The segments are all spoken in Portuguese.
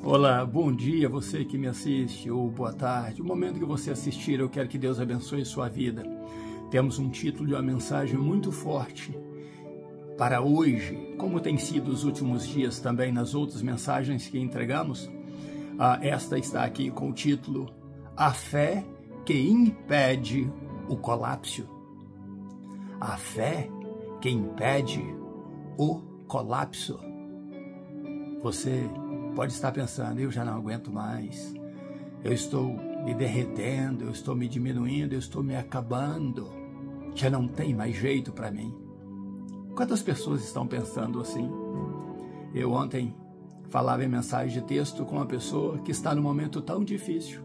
Olá, bom dia você que me assiste, ou boa tarde. O momento que você assistir, eu quero que Deus abençoe sua vida. Temos um título de uma mensagem muito forte para hoje, como tem sido os últimos dias também nas outras mensagens que entregamos. Esta está aqui com o título A Fé que Impede o Colapso. A fé que impede o colapso. Você pode estar pensando, eu já não aguento mais, eu estou me derretendo, eu estou me diminuindo, eu estou me acabando, já não tem mais jeito para mim. Quantas pessoas estão pensando assim? Eu ontem falava em mensagem de texto com uma pessoa que está num momento tão difícil.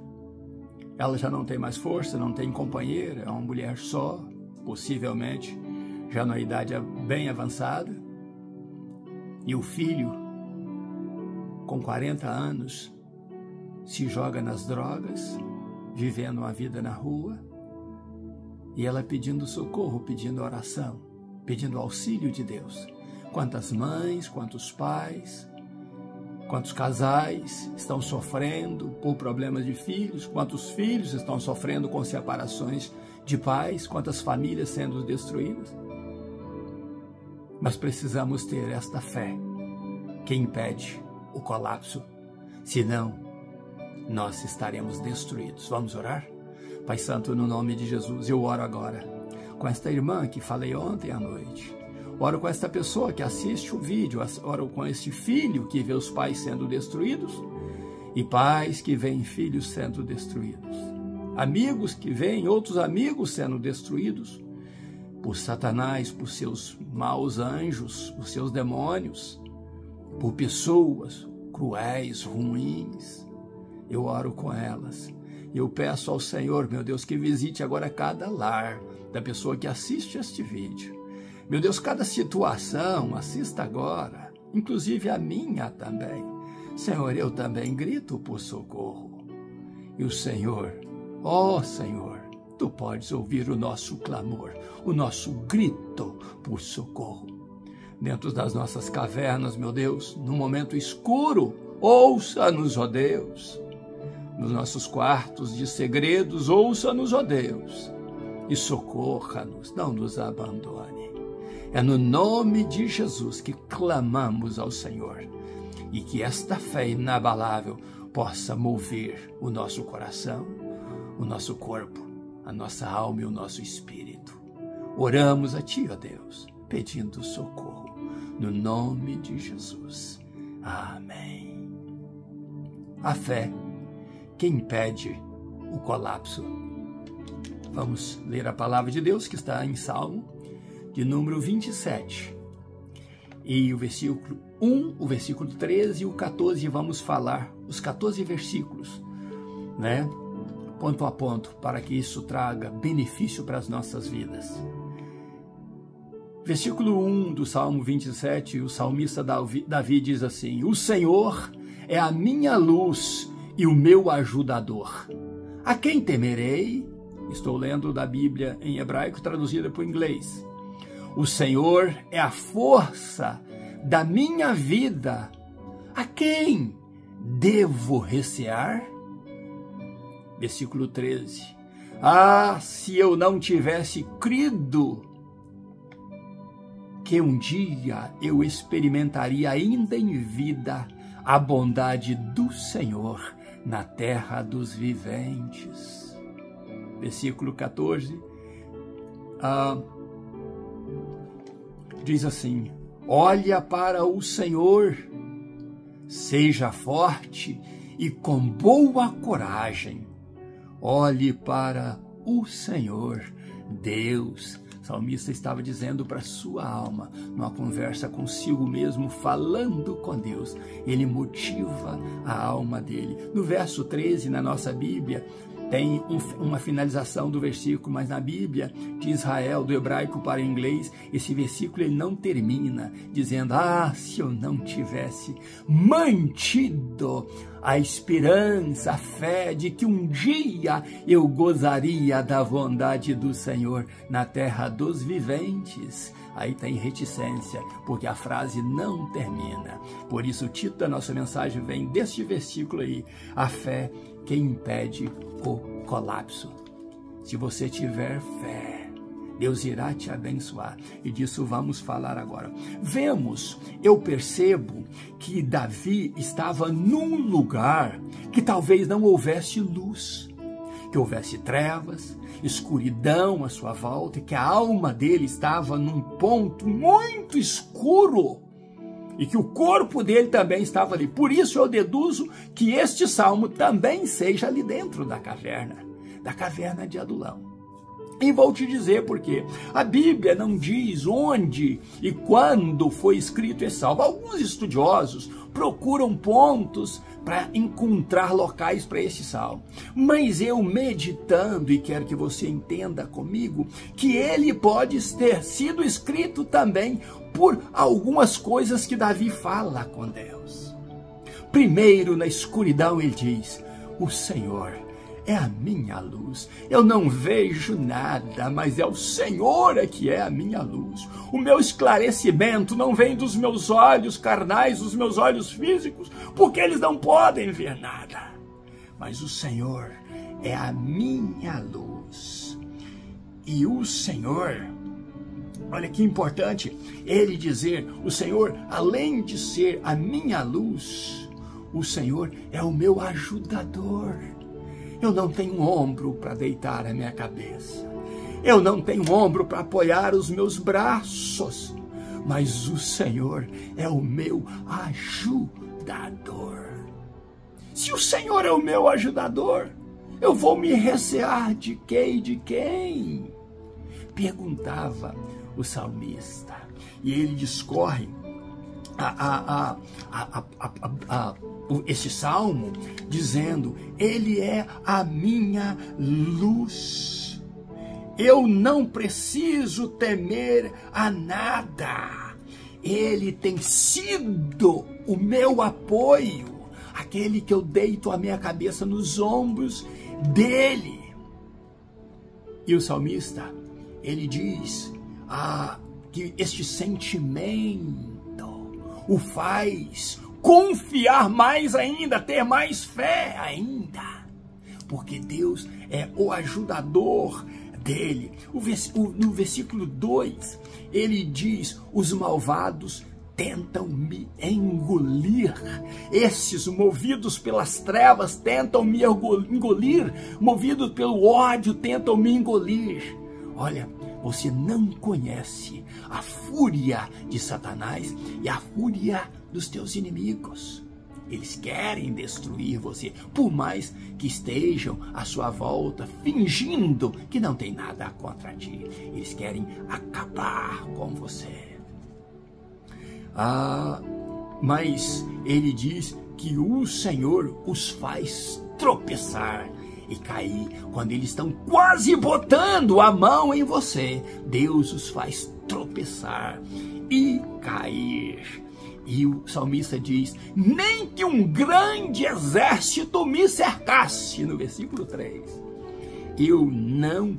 Ela já não tem mais força, não tem companheira, é uma mulher só, possivelmente já na idade bem avançada, e o filho, com 40 anos, se joga nas drogas, vivendo uma vida na rua, e ela pedindo socorro, pedindo oração, pedindo auxílio de Deus. Quantas mães, quantos pais, quantos casais estão sofrendo por problemas de filhos, quantos filhos estão sofrendo com separações de pais, quantas famílias sendo destruídas. Mas precisamos ter esta fé que impede o colapso, senão nós estaremos destruídos. Vamos orar? Pai Santo, no nome de Jesus, eu oro agora com esta irmã que falei ontem à noite, oro com esta pessoa que assiste o vídeo, oro com este filho que vê os pais sendo destruídos e pais que veem filhos sendo destruídos, amigos que veem outros amigos sendo destruídos por Satanás, por seus maus anjos, por seus demônios, por pessoas cruéis, ruins. Eu oro com elas. Eu peço ao Senhor, meu Deus, que visite agora cada lar da pessoa que assiste este vídeo. Meu Deus, cada situação, assista agora, inclusive a minha também. Senhor, eu também grito por socorro. E o Senhor, ó Senhor, Tu podes ouvir o nosso clamor, o nosso grito por socorro. Dentro das nossas cavernas, meu Deus, no momento escuro, ouça-nos, ó Deus. Nos nossos quartos de segredos, ouça-nos, ó Deus. E socorra-nos, não nos abandone. É no nome de Jesus que clamamos ao Senhor. E que esta fé inabalável possa mover o nosso coração, o nosso corpo, a nossa alma e o nosso espírito. Oramos a Ti, ó Deus, pedindo socorro, no nome de Jesus. Amém. A fé que impede o colapso. Vamos ler a palavra de Deus que está em Salmo, de número 27. E o versículo 1, o versículo 13 e o 14, vamos falar os 14 versículos, né? Ponto a ponto, para que isso traga benefício para as nossas vidas. Versículo 1 do Salmo 27, o salmista Davi diz assim: O Senhor é a minha luz e o meu ajudador. A quem temerei? Estou lendo da Bíblia em hebraico, traduzida para o inglês. O Senhor é a força da minha vida. A quem devo recear? Versículo 13. Ah, se eu não tivesse crido que um dia eu experimentaria ainda em vida a bondade do Senhor na terra dos viventes. Versículo 14. Diz assim: Olha para o Senhor, seja forte e com boa coragem. Olhe para o Senhor, Deus. O salmista estava dizendo para sua alma, numa conversa consigo mesmo, falando com Deus. Ele motiva a alma dele. No verso 13, na nossa Bíblia, tem uma finalização do versículo, mas na Bíblia de Israel, do hebraico para o inglês, esse versículo ele não termina dizendo: ah, se eu não tivesse mantido a esperança, a fé de que um dia eu gozaria da bondade do Senhor na terra dos viventes. Aí tem reticência, porque a frase não termina. Por isso o título da nossa mensagem vem deste versículo aí, a fé que impede o colapso. Se você tiver fé, Deus irá te abençoar. E disso vamos falar agora. Eu percebo que Davi estava num lugar que talvez não houvesse luz, que houvesse trevas, escuridão à sua volta, e que a alma dele estava num ponto muito escuro, e que o corpo dele também estava ali. Por isso eu deduzo que este salmo também seja ali dentro da caverna de Adulão. E vou te dizer por quê. A Bíblia não diz onde e quando foi escrito esse salmo. Alguns estudiosos procuram pontos para encontrar locais para esse salmo. Mas eu meditando, e quero que você entenda comigo, que ele pode ter sido escrito também por algumas coisas que Davi fala com Deus. Primeiro, na escuridão, ele diz: o Senhor é a minha luz. Eu não vejo nada, mas é o Senhor que é a minha luz. O meu esclarecimento não vem dos meus olhos carnais, dos meus olhos físicos, porque eles não podem ver nada. Mas o Senhor é a minha luz. E o Senhor, olha que importante ele dizer, o Senhor, além de ser a minha luz, o Senhor é o meu ajudador. Eu não tenho ombro para deitar a minha cabeça. Eu não tenho ombro para apoiar os meus braços. Mas o Senhor é o meu ajudador. Se o Senhor é o meu ajudador, eu vou me recear de quê e de quem? Perguntava o salmista. E ele discorre esse salmo, dizendo: ele é a minha luz. Eu não preciso temer a nada. Ele tem sido o meu apoio, aquele que eu deito a minha cabeça nos ombros dele. E o salmista, ele diz que este sentimento o faz confiar mais ainda, ter mais fé ainda, porque Deus é o ajudador dele. No versículo 2, ele diz: os malvados tentam me engolir. Esses, movidos pelas trevas, tentam me engolir. Movidos pelo ódio, tentam me engolir. Olha, você não conhece a fúria de Satanás e a fúria dos teus inimigos. Eles querem destruir você, por mais que estejam à sua volta, fingindo que não tem nada contra ti. Eles querem acabar com você. Mas ele diz que o Senhor os faz tropeçar e cair. Quando eles estão quase botando a mão em você, Deus os faz tropeçar e cair. E o salmista diz: nem que um grande exército me cercasse, no versículo 3, eu não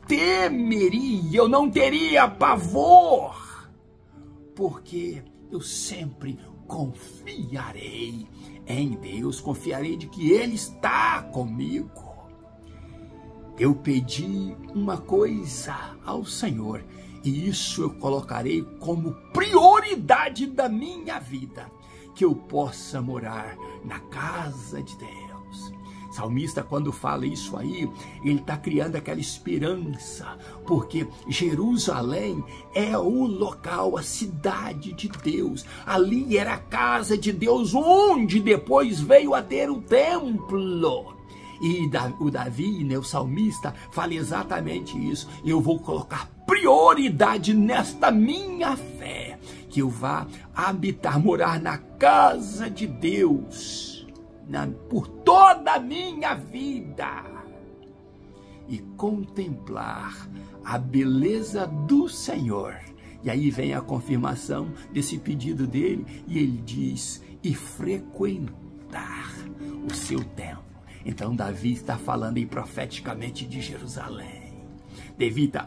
temeria, eu não teria pavor, porque eu sempre confiarei em Deus, confiarei de que Ele está comigo. Eu pedi uma coisa ao Senhor, e isso eu colocarei como prioridade da minha vida, que eu possa morar na casa de Deus. Salmista, quando fala isso aí, ele está criando aquela esperança, porque Jerusalém é o local, a cidade de Deus. Ali era a casa de Deus, onde depois veio a ter o templo. E o Davi, né, o salmista, fala exatamente isso. Eu vou colocar prioridade nesta minha fé, que eu vá habitar, morar na casa de Deus, por toda a minha vida, e contemplar a beleza do Senhor. E aí vem a confirmação desse pedido dele, e ele diz: e frequentar habitar o seu templo. Então Davi está falando aí profeticamente de Jerusalém.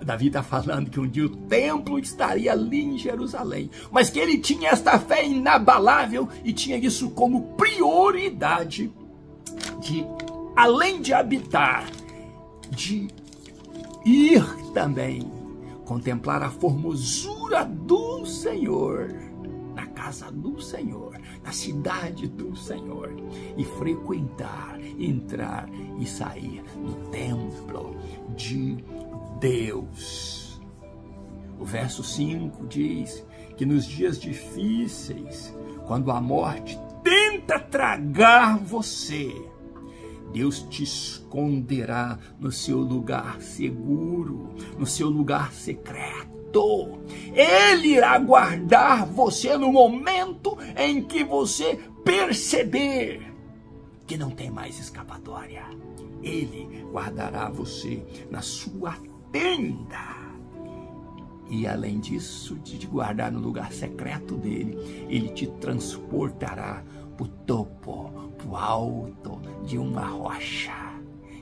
Davi está falando que um dia o templo estaria ali em Jerusalém, mas que ele tinha esta fé inabalável e tinha isso como prioridade de, além de habitar, de ir também contemplar a formosura do Senhor, na casa do Senhor, na cidade do Senhor, e frequentar, entrar e sair no templo de Deus. O verso 5 diz que nos dias difíceis, quando a morte tenta tragar você, Deus te esconderá no seu lugar seguro, no seu lugar secreto. Ele irá guardar você no momento em que você perceber que não tem mais escapatória. Ele guardará você na sua tenda. E além disso, de te guardar no lugar secreto dele, ele te transportará para o topo, para o alto de uma rocha.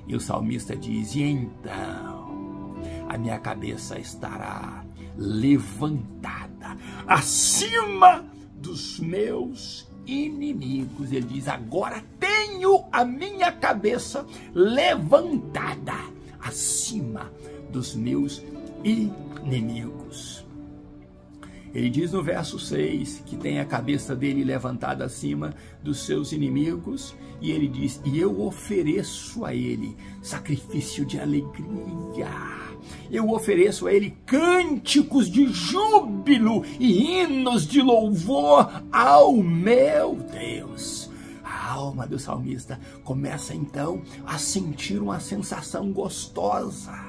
E o salmista diz: e então a minha cabeça estará levantada acima dos meus inimigos. Ele diz: agora tenho a minha cabeça levantada acima dos meus inimigos. Ele diz no verso 6 que tem a cabeça dele levantada acima dos seus inimigos, e ele diz: e eu ofereço a ele sacrifício de alegria, eu ofereço a ele cânticos de júbilo e hinos de louvor ao meu Deus. A alma do salmista começa então a sentir uma sensação gostosa.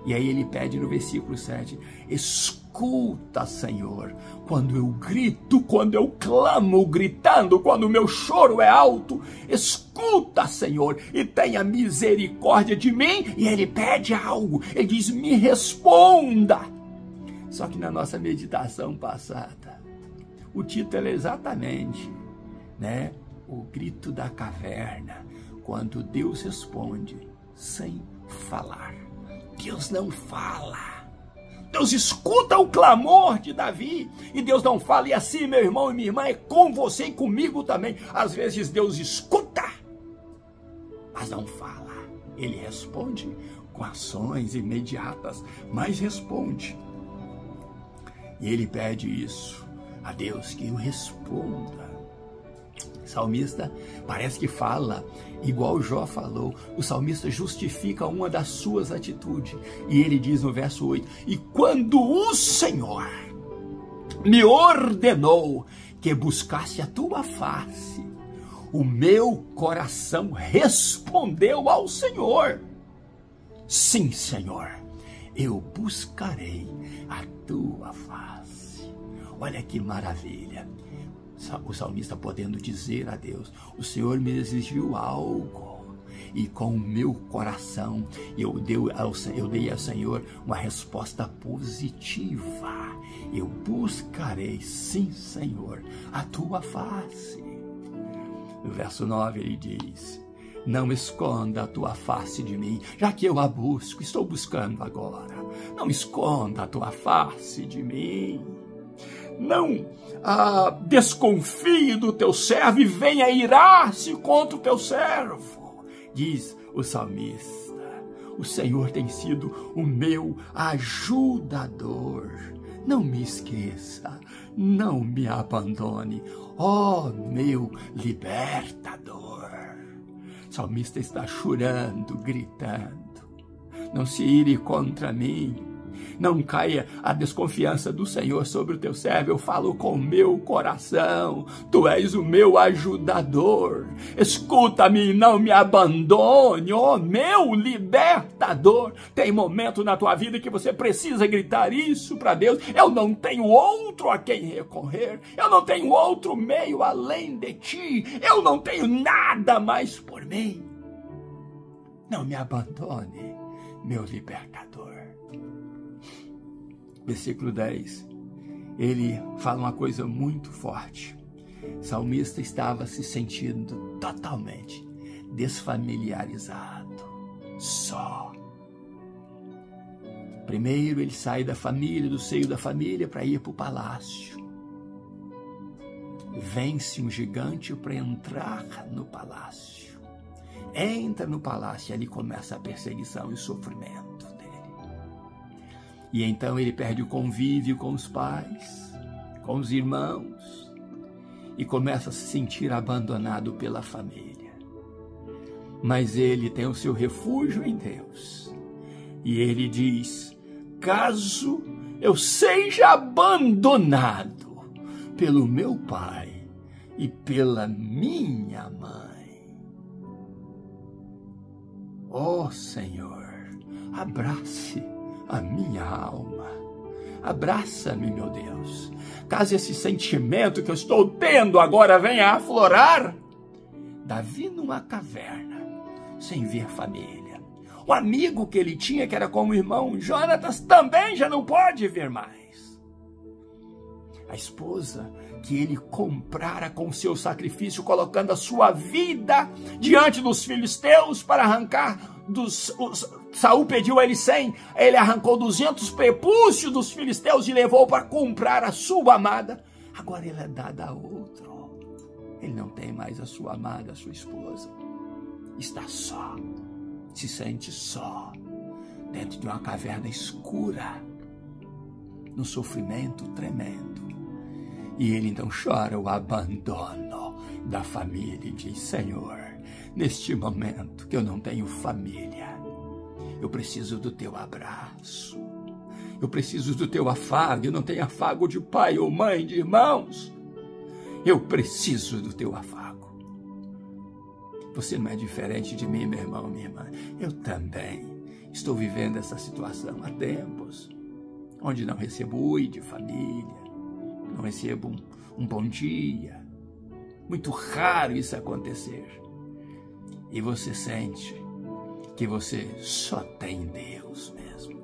E aí ele pede no versículo 7, escuta, Senhor, quando eu grito, quando eu clamo gritando, quando o meu choro é alto, escuta, Senhor, e tenha misericórdia de mim. E ele pede algo, ele diz: me responda. Só que na nossa meditação passada, o título é exatamente, o grito da caverna, quando Deus responde sem falar. Deus não fala. Deus escuta o clamor de Davi e Deus não fala. E assim, meu irmão e minha irmã, é com você e comigo também. Às vezes Deus escuta, mas não fala. Ele responde com ações imediatas, mas responde. E ele pede isso a Deus, que o responda. O salmista parece que fala igual Jó falou. O salmista justifica uma das suas atitudes. E ele diz no verso 8, e quando o Senhor me ordenou que buscasse a tua face, o meu coração respondeu ao Senhor. Sim, Senhor, eu buscarei a tua face. Olha que maravilha. O salmista podendo dizer a Deus: o Senhor me exigiu algo, e com o meu coração eu dei ao Senhor uma resposta positiva. Eu buscarei, sim, Senhor, a tua face. No verso 9 ele diz: não esconda a tua face de mim, já que eu a busco, estou buscando agora. Não esconda a tua face de mim. Não desconfie do teu servo e venha irar-se contra o teu servo, diz o salmista. O Senhor tem sido o meu ajudador. Não me esqueça, não me abandone, ó meu libertador. O salmista está chorando, gritando: não se ire contra mim. Não caia a desconfiança do Senhor sobre o teu servo. Eu falo com o meu coração. Tu és o meu ajudador. Escuta-me e não me abandone, ó meu libertador. Tem momento na tua vida que você precisa gritar isso para Deus. Eu não tenho outro a quem recorrer. Eu não tenho outro meio além de ti. Eu não tenho nada mais por mim. Não me abandone, meu libertador. Versículo 10, ele fala uma coisa muito forte. O salmista estava se sentindo totalmente desfamiliarizado, só. Primeiro ele sai da família, do seio da família, para ir para o palácio. Vence um gigante para entrar no palácio. Entra no palácio e ali começa a perseguição e o sofrimento dele. E então ele perde o convívio com os pais, com os irmãos, e começa a se sentir abandonado pela família. Mas ele tem o seu refúgio em Deus. E ele diz: caso eu seja abandonado pelo meu pai e pela minha mãe, ó Senhor, abrace a minha alma. Abraça-me, meu Deus. Caso esse sentimento que eu estou tendo agora venha a aflorar. Davi numa caverna, sem ver família. O amigo que ele tinha, que era como irmão Jonatas, também já não pode ver mais. A esposa que ele comprara com seu sacrifício, colocando a sua vida diante dos filisteus para arrancar Saul pediu a ele 100, ele arrancou 200 prepúcios dos filisteus e levou para comprar a sua amada. Agora ele é dada a outro. Ele não tem mais a sua amada, a sua esposa. Está só, se sente só, dentro de uma caverna escura, num sofrimento tremendo. E ele então chora o abandono da família e diz: Senhor, neste momento que eu não tenho família, eu preciso do teu abraço, eu preciso do teu afago. Eu não tenho afago de pai ou mãe, de irmãos. Eu preciso do teu afago. Você não é diferente de mim, meu irmão, minha irmã. Eu também estou vivendo essa situação há tempos, onde não recebo oi de família, não recebo um bom dia. Muito raro isso acontecer. E você sente que você só tem Deus mesmo.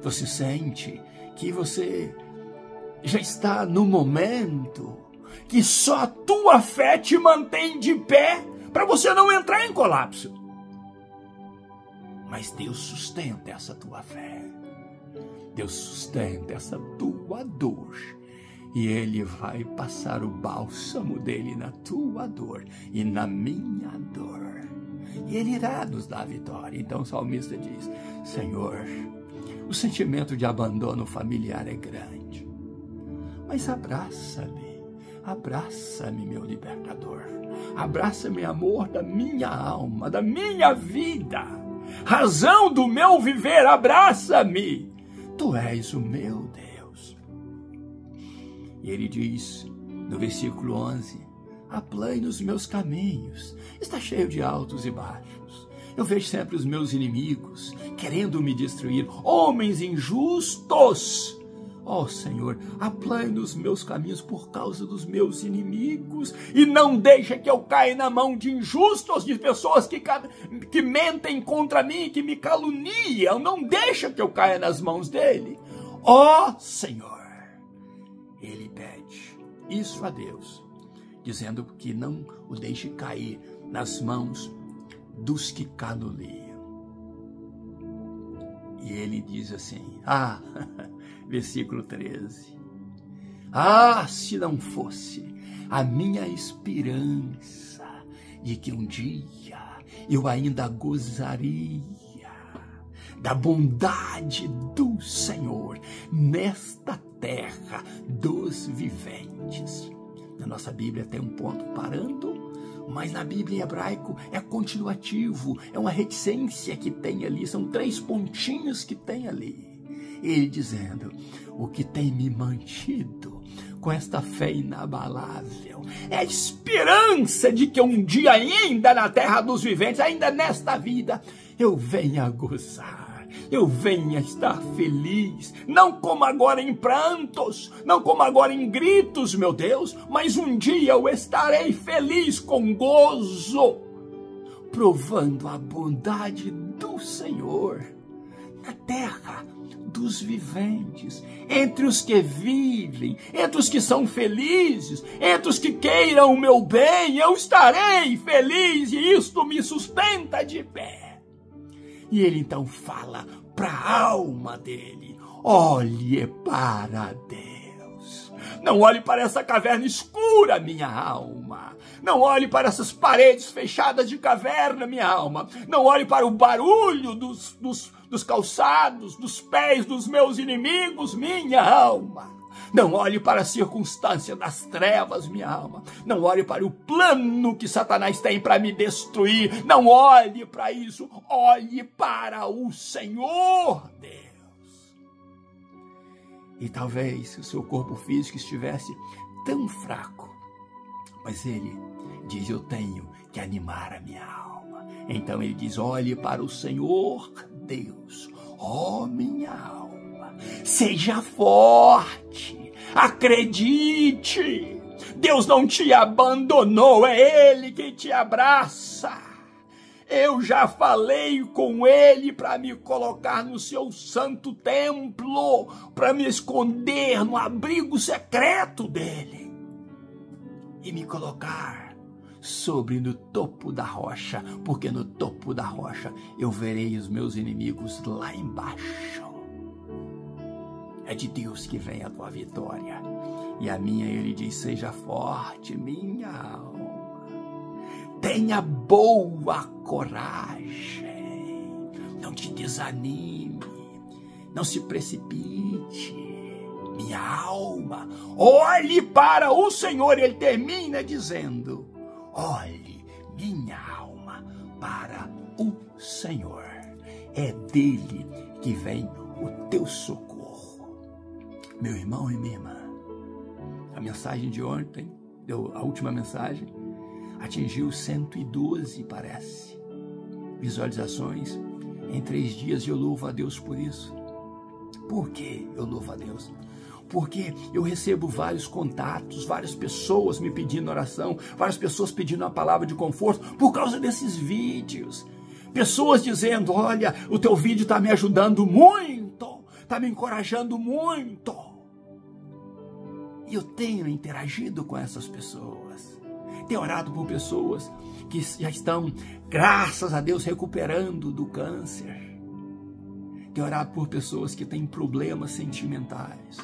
Você sente que você já está no momento que só a tua fé te mantém de pé para você não entrar em colapso. Mas Deus sustenta essa tua fé. Deus sustenta essa tua dor. E Ele vai passar o bálsamo dele na tua dor e na minha dor. E Ele irá nos dar a vitória. Então o salmista diz: Senhor, o sentimento de abandono familiar é grande. Mas abraça-me, abraça-me, meu libertador. Abraça-me, amor da minha alma, da minha vida. Razão do meu viver, abraça-me. Tu és o meu Deus. E ele diz, no versículo 11, aplane os meus caminhos. Está cheio de altos e baixos. Eu vejo sempre os meus inimigos querendo me destruir, homens injustos. Ó Senhor, aplane os meus caminhos por causa dos meus inimigos e não deixa que eu caia na mão de injustos, de pessoas que mentem contra mim, que me caluniam. Não deixa que eu caia nas mãos dele. Ó Senhor, ele pede isso a Deus, dizendo que não o deixe cair nas mãos dos que caluniam. E ele diz assim, versículo 13, se não fosse a minha esperança de que um dia eu ainda gozaria da bondade do Senhor nesta terra dos viventes. Na nossa Bíblia tem um ponto parando, mas na Bíblia em hebraico é continuativo, é uma reticência que tem ali, são 3 pontinhos que tem ali. Ele dizendo, o que tem me mantido com esta fé inabalável é a esperança de que um dia ainda na terra dos viventes, ainda nesta vida, eu venha a gozar, eu venha estar feliz, não como agora em prantos, não como agora em gritos, meu Deus, mas um dia eu estarei feliz com gozo, provando a bondade do Senhor na terra dos viventes, entre os que vivem, entre os que são felizes, entre os que queiram o meu bem, eu estarei feliz e isto me sustenta de pé. E ele então fala para a alma dele: olhe para Deus. Não olhe para essa caverna escura, minha alma. Não olhe para essas paredes fechadas de caverna, minha alma. Não olhe para o barulho dos calçados, dos pés dos meus inimigos, minha alma. Não olhe para a circunstância das trevas, minha alma. Não olhe para o plano que Satanás tem para me destruir. Não olhe para isso. Olhe para o Senhor Deus. E talvez o seu corpo físico estivesse tão fraco, mas ele diz: eu tenho que animar a minha alma. Então ele diz: olhe para o Senhor Deus, ó minha alma, seja forte, acredite, Deus não te abandonou, é Ele que te abraça. Eu já falei com Ele para me colocar no seu santo templo, para me esconder no abrigo secreto dEle e me colocar no topo da rocha, porque no topo da rocha eu verei os meus inimigos lá embaixo. É de Deus que vem a tua vitória, e a minha, ele diz: seja forte, minha alma. Tenha boa coragem, não te desanime, não se precipite, minha alma. Olhe para o Senhor. Ele termina dizendo: olhe, minha alma, para o Senhor. É dele que vem o teu socorro. Meu irmão e minha irmã, a mensagem de ontem, a última mensagem, atingiu 112, parece, visualizações em 3 dias, e eu louvo a Deus por isso. Por que eu louvo a Deus? Porque eu recebo vários contatos, várias pessoas me pedindo oração, várias pessoas pedindo uma palavra de conforto por causa desses vídeos. Pessoas dizendo: olha, o teu vídeo está me ajudando muito, está me encorajando muito. E eu tenho interagido com essas pessoas. Tenho orado por pessoas que já estão, graças a Deus, recuperando do câncer. Tenho orado por pessoas que têm problemas sentimentais.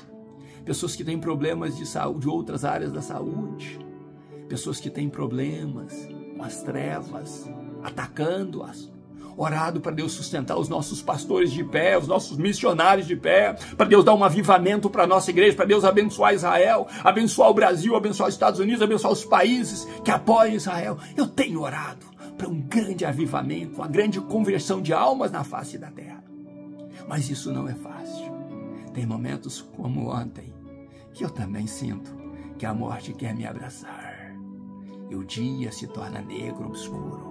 Pessoas que têm problemas de saúde, de outras áreas da saúde. Pessoas que têm problemas com as trevas, atacando-as. Orado para Deus sustentar os nossos pastores de pé, os nossos missionários de pé, para Deus dar um avivamento para a nossa igreja, para Deus abençoar Israel, abençoar o Brasil, abençoar os Estados Unidos, abençoar os países que apoiam Israel. Eu tenho orado para um grande avivamento, uma grande conversão de almas na face da terra. Mas isso não é fácil. Tem momentos como ontem que eu também sinto que a morte quer me abraçar. E o dia se torna negro, obscuro.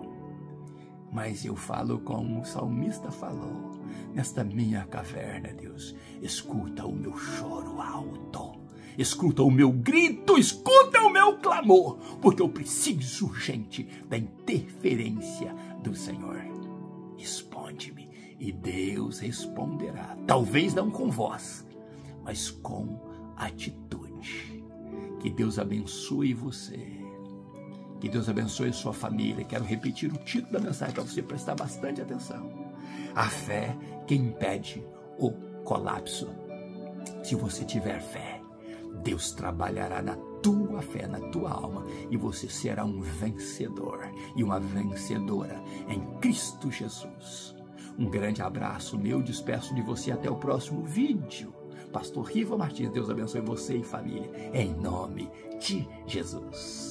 Mas eu falo como o salmista falou: nesta minha caverna, Deus, escuta o meu choro alto, escuta o meu grito, escuta o meu clamor, porque eu preciso urgente da interferência do Senhor. Responde-me, e Deus responderá, talvez não com voz, mas com atitude. Que Deus abençoe você. Que Deus abençoe sua família. Quero repetir o título da mensagem para você prestar bastante atenção. A fé que impede o colapso. Se você tiver fé, Deus trabalhará na tua fé, na tua alma, e você será um vencedor e uma vencedora em Cristo Jesus. Um grande abraço meu, despeço de você até o próximo vídeo. Pastor Riva Martins, Deus abençoe você e família, em nome de Jesus.